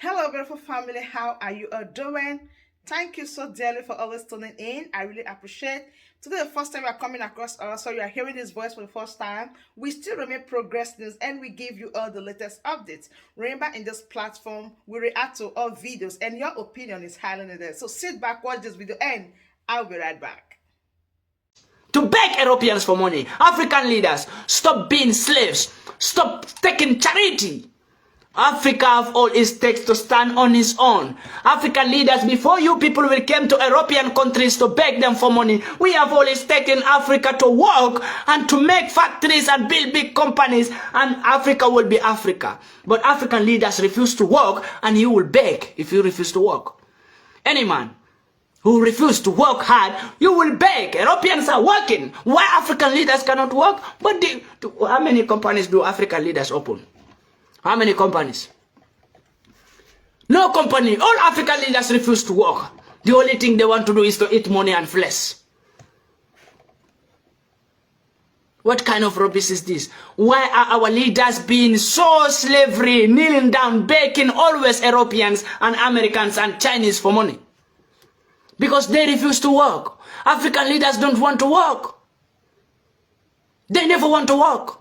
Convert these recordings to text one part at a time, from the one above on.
Hello, beautiful family. How are you all doing? Thank you so dearly for always tuning in. I really appreciate. Today, the first time you are coming across us, so you are hearing this voice for the first time. We still remain Progress News and we give you all the latest updates. Remember, in this platform, we react to all videos and your opinion is highly needed. So sit back, watch this video, and I'll be right back. To beg Europeans for money. African leaders, stop being slaves. Stop taking charity. Africa have all it takes to stand on its own. African leaders, before you people will come to European countries to beg them for money, we have always taken Africa to work and to make factories and build big companies, and Africa will be Africa. But African leaders refuse to work, and you will beg if you refuse to work. Any man who refuse to work hard, you will beg. Europeans are working. Why African leaders cannot work? But how many companies do African leaders open? How many companies? No company. All African leaders refuse to work. The only thing they want to do is to eat money and flesh. What kind of rubbish is this? Why are our leaders being so slavery, kneeling down, begging always Europeans and Americans and Chinese for money? Because they refuse to work. African leaders don't want to work. They never want to work.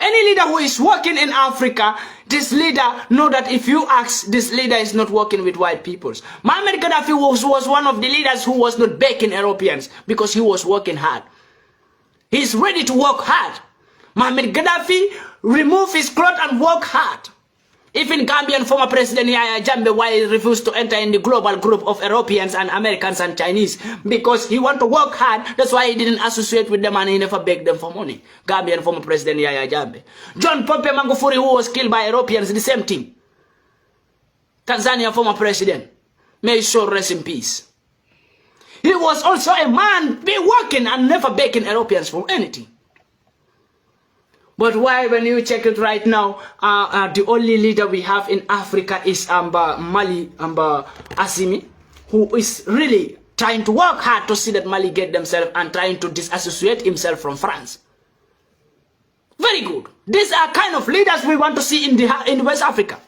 Any leader who is working in Africa, this leader know that if you ask, this leader is not working with white peoples. Muammar Gaddafi was one of the leaders who was not begging Europeans because he was working hard. He's ready to work hard. Muammar Gaddafi remove his clothes and work hard. Even Gambian former President Yahya Jammeh, why he refused to enter in the global group of Europeans and Americans and Chinese? Because he want to work hard. That's why he didn't associate with them and he never begged them for money. Gambian former President Yahya Jammeh. John Pombe Magufuli, who was killed by Europeans, the same thing. Tanzania former President. May his soul rest in peace. He was also a man be working and never begging Europeans for anything. But why, when you check it right now, the only leader we have in Africa is Mali Assimi, who is really trying to work hard to see that Mali get themselves and trying to disassociate himself from France. Very good. These are kind of leaders we want to see in West Africa,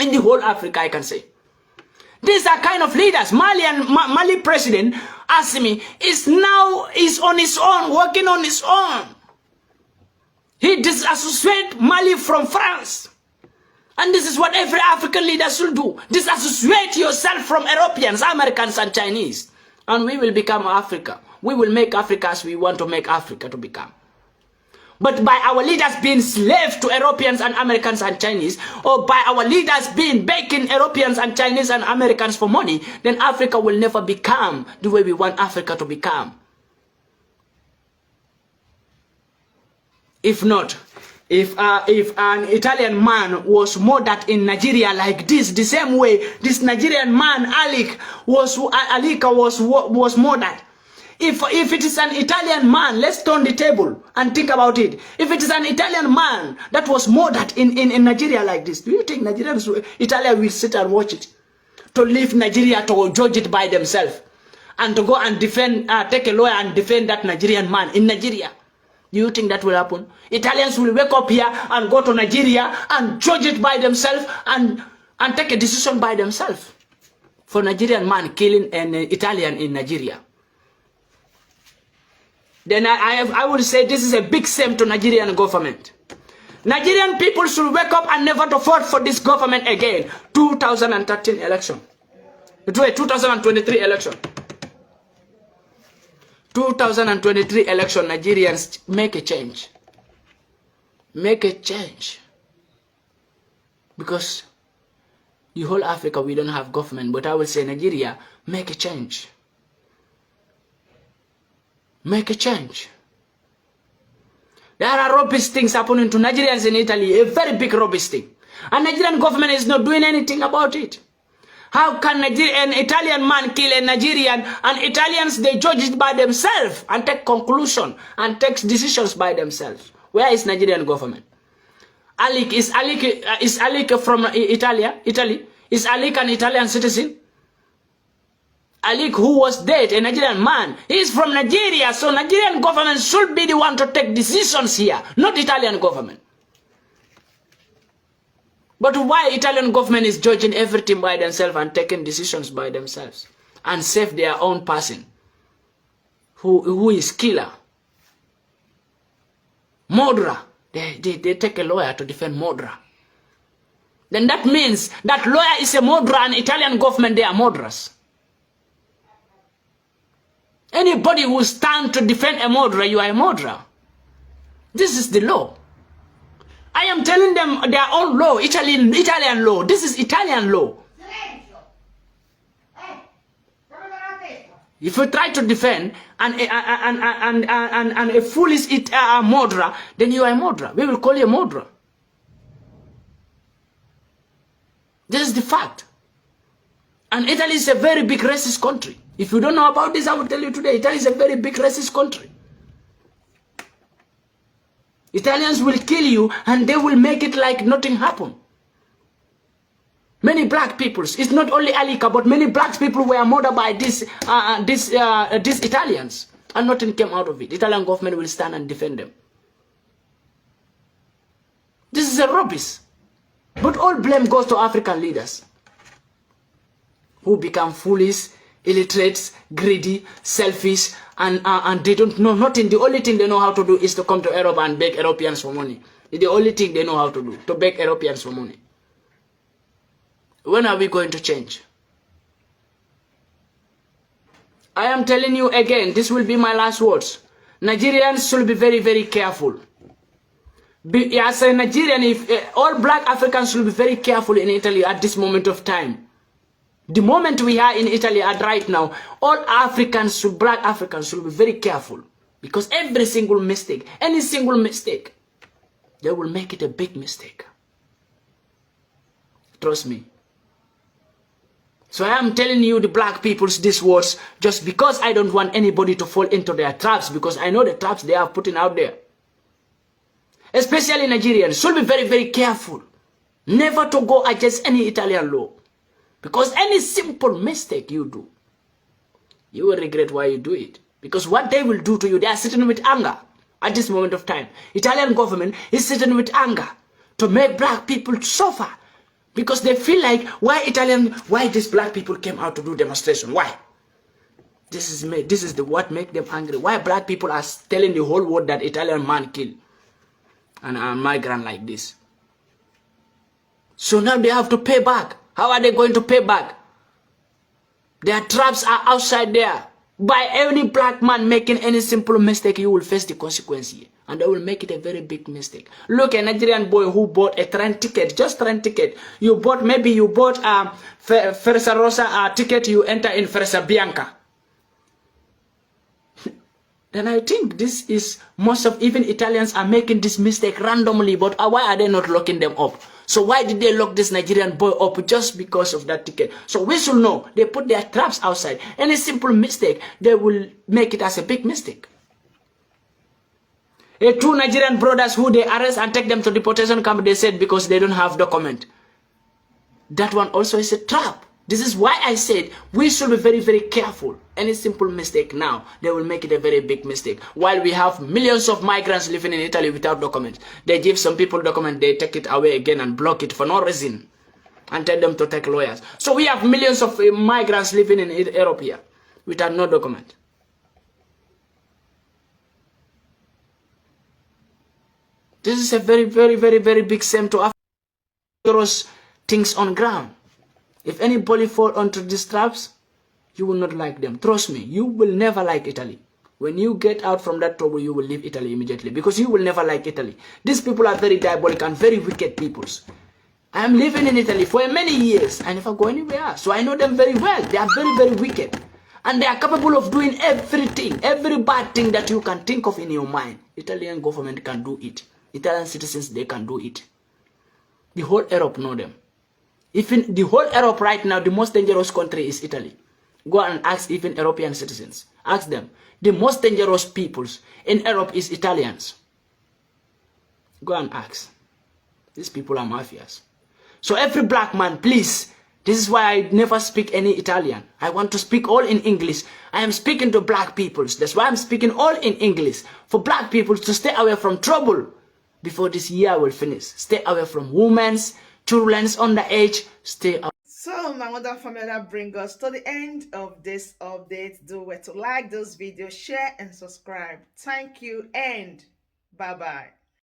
in the whole Africa, I can say. These are kind of leaders. Mali President Assimi is on his own, working on his own. He disassociates Mali from France. And this is what every African leader should do. Disassociate yourself from Europeans, Americans, and Chinese. And we will become Africa. We will make Africa as we want to make Africa to become. But by our leaders being slaves to Europeans and Americans and Chinese, or by our leaders being begging Europeans and Chinese and Americans for money, then Africa will never become the way we want Africa to become. If not, if an Italian man was murdered in Nigeria like this, the same way this Nigerian man Alika was murdered. If it is an Italian man, let's turn the table and think about it. If it is an Italian man that was murdered in Nigeria like this, do you think Italia will sit and watch it? To leave Nigeria to judge it by themselves and to go and defend, take a lawyer and defend that Nigerian man in Nigeria? Do you think that will happen? Italians will wake up here and go to Nigeria and judge it by themselves and take a decision by themselves for Nigerian man killing an Italian in Nigeria. Then I would say this is a big shame to Nigerian government. Nigerian people should wake up and never to vote for this government again. 2013 election. 2023 election. 2023 election, Nigerians, make a change. Make a change. Because the whole Africa, we don't have government. But I will say, Nigeria, make a change. Make a change. There are rubbish things happening to Nigerians in Italy. A very big rubbish thing. And Nigerian government is not doing anything about it. How can an Italian man kill a Nigerian, and Italians, they judge it by themselves and take conclusion and take decisions by themselves? Where is Nigerian government? Is Alika from Italy? Is Alika an Italian citizen? Alika, who was dead, a Nigerian man, he is from Nigeria, so Nigerian government should be the one to take decisions here, not Italian government. But why Italian government is judging everything by themselves and taking decisions by themselves and save their own person who is killer? Murderer. They take a lawyer to defend murderer. Then that means that lawyer is a murderer and Italian government, they are murderers. Anybody who stands to defend a murderer, you are a murderer. This is the law. I am telling them their own law, Italian law. This is Italian law. If you try to defend a foolish murderer, then you are a murderer. We will call you a murderer. This is the fact. And Italy is a very big racist country. If you don't know about this, I will tell you today, Italy is a very big racist country. Italians will kill you and they will make it like nothing happened. Many black peoples, it's not only Alika, but many black people were murdered by these Italians. And nothing came out of it. Italian government will stand and defend them. This is a rubbish. But all blame goes to African leaders who become foolish, illiterate, greedy, selfish, and they don't know nothing. The only thing they know how to do is to come to Europe and beg Europeans for money. It's the only thing they know how to do, to beg Europeans for money. When are we going to change? I am telling you again, this will be my last words. Nigerians should be very, very careful. As a Nigerian, all black Africans should be very careful in Italy at this moment of time. The moment we are in Italy at right now, all Africans, black Africans should be very careful. Because every single mistake, any single mistake, they will make it a big mistake. Trust me. So I am telling you, the black peoples, these words, just because I don't want anybody to fall into their traps, because I know the traps they are putting out there. Especially Nigerians, should be very, very careful. Never to go against any Italian law. Because any simple mistake you do, you will regret why you do it. Because what they will do to you, they are sitting with anger at this moment of time. Italian government is sitting with anger to make black people suffer. Because they feel like, why these black people came out to do demonstration? Why? This is what make them angry. Why black people are telling the whole world that Italian man killed and a migrant like this? So now they have to pay back. How are they going to pay back? Their traps are outside there. By any black man making any simple mistake, you will face the consequence here. And they will make it a very big mistake. Look, a Nigerian boy who bought a train ticket, just train ticket. Maybe you bought a Fersa Rosa ticket, you enter in Fersa Bianca. Then I think this is, most of even Italians are making this mistake randomly, but why are they not locking them up? So why did they lock this Nigerian boy up just because of that ticket? So we should know, they put their traps outside. Any simple mistake, they will make it as a big mistake. Two Nigerian brothers who they arrest and take them to deportation camp, they said because they don't have document. That one also is a trap. This is why I said we should be very, very careful. Any simple mistake now, they will make it a very big mistake. While we have millions of migrants living in Italy without documents, they give some people documents, they take it away again and block it for no reason and tell them to take lawyers. So we have millions of migrants living in Europe here without no document. This is a very, very, very, very big shame to Africa's things on ground. If anybody fall onto these traps, you will not like them. Trust me, you will never like Italy. When you get out from that trouble, you will leave Italy immediately because you will never like Italy. These people are very diabolic and very wicked peoples. I am living in Italy for many years. I never go anywhere else. So I know them very well. They are very, very wicked. And they are capable of doing everything, every bad thing that you can think of in your mind. Italian government can do it. Italian citizens, they can do it. The whole Europe know them. Even the whole Europe right now, the most dangerous country is Italy. Go and ask even European citizens. Ask them. The most dangerous peoples in Europe is Italians. Go and ask. These people are mafias. So every black man, please, this is why I never speak any Italian. I want to speak all in English. I am speaking to black peoples. That's why I'm speaking all in English. For black people to stay away from trouble before this year will finish. Stay away from women's, Children's underage, stay out. So my wonderful family, that brings us to the end of this update. Do well to like this video, share and subscribe. Thank you and bye bye.